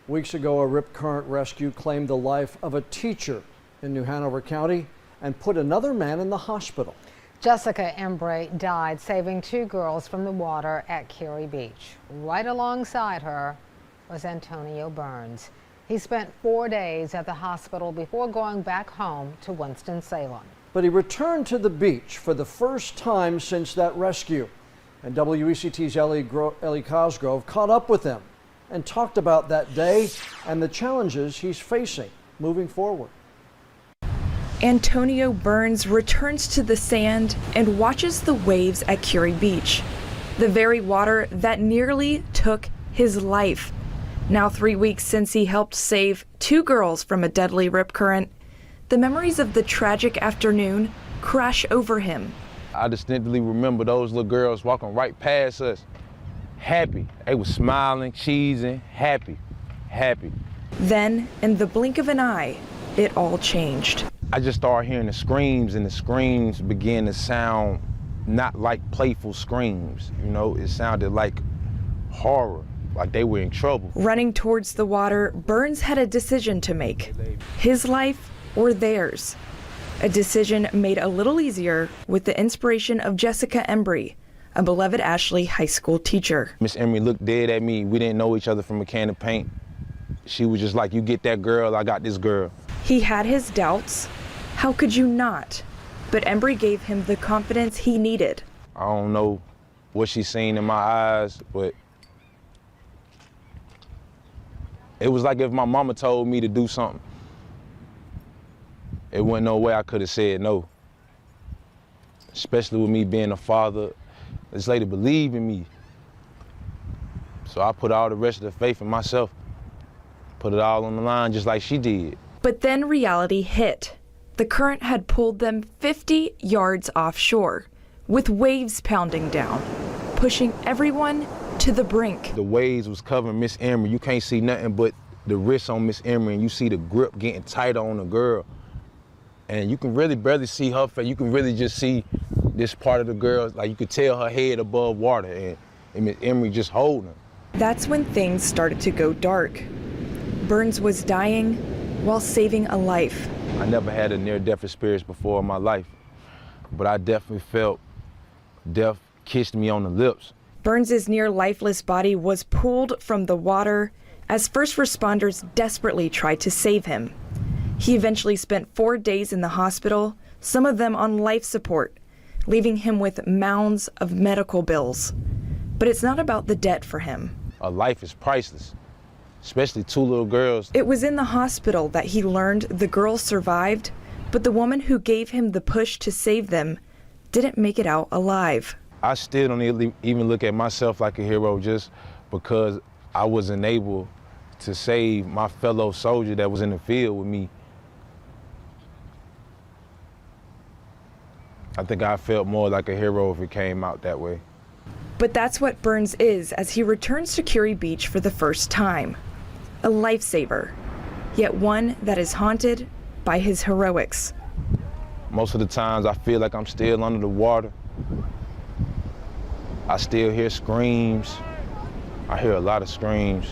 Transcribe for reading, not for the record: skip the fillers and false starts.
Weeks ago, a rip current rescue claimed the life of a teacher in New Hanover County and put another man in the hospital. Jessica Embry died saving two girls from the water at Kure Beach. Right alongside her was Antonio Burns. He spent 4 days at the hospital before going back home to Winston-Salem. But he returned to the beach for the first time since that rescue. And WECT's Ellie Cosgrove caught up with him and talked about that day and the challenges he's facing moving forward. Antonio Burns returns to the sand and watches the waves at Kure Beach, the very water that nearly took his life. Now 3 weeks since he helped save two girls from a deadly rip current, the memories of the tragic afternoon crash over him. I distinctly remember those little girls walking right past us, happy. They were smiling, cheesing, happy. Then, in the blink of an eye, it all changed. I just started hearing the screams, and the screams began to sound not like playful screams. You know, it sounded like horror, like they were in trouble. Running towards the water, Burns had a decision to make. His life or theirs. A decision made a little easier with the inspiration of Jessica Embry, a beloved Ashley High School teacher. Miss Embry looked dead at me. We didn't know each other from a can of paint. She was just like, you get that girl, I got this girl. He had his doubts. How could you not? But Embry gave him the confidence he needed. I don't know what she's seen in my eyes, but it was like if my mama told me to do something. It wasn't no way I could have said no. Especially with me being a father, this lady believed in me. So I put all the rest of the faith in myself, put it all on the line just like she did. But then reality hit. The current had pulled them 50 yards offshore, with waves pounding down, pushing everyone to the brink. The waves was covering Miss Embry. You can't see nothing but the wrist on Miss Embry, and you see the grip getting tighter on the girl. And you can really barely see her face. You can really just see this part of the girl, like you could tell her head above water, and Miss Embry just holding her. That's when things started to go dark. Burns was dying while saving a life. I never had a near-death experience before in my life, but I definitely felt death kissed me on the lips. Burns's near-lifeless body was pulled from the water as first responders desperately tried to save him. He eventually spent 4 days in the hospital, some of them on life support, leaving him with mounds of medical bills. But it's not about the debt for him. A life is priceless, especially two little girls. It was in the hospital that he learned the girls survived, but the woman who gave him the push to save them didn't make it out alive. I still don't even look at myself like a hero just because I wasn't able to save my fellow soldier that was in the field with me. I think I felt more like a hero if it came out that way. But that's what Burns is as he returns to Kure Beach for the first time. A lifesaver, yet one that is haunted by his heroics. Most of the times I feel like I'm still under the water. I still hear screams. I hear a lot of screams.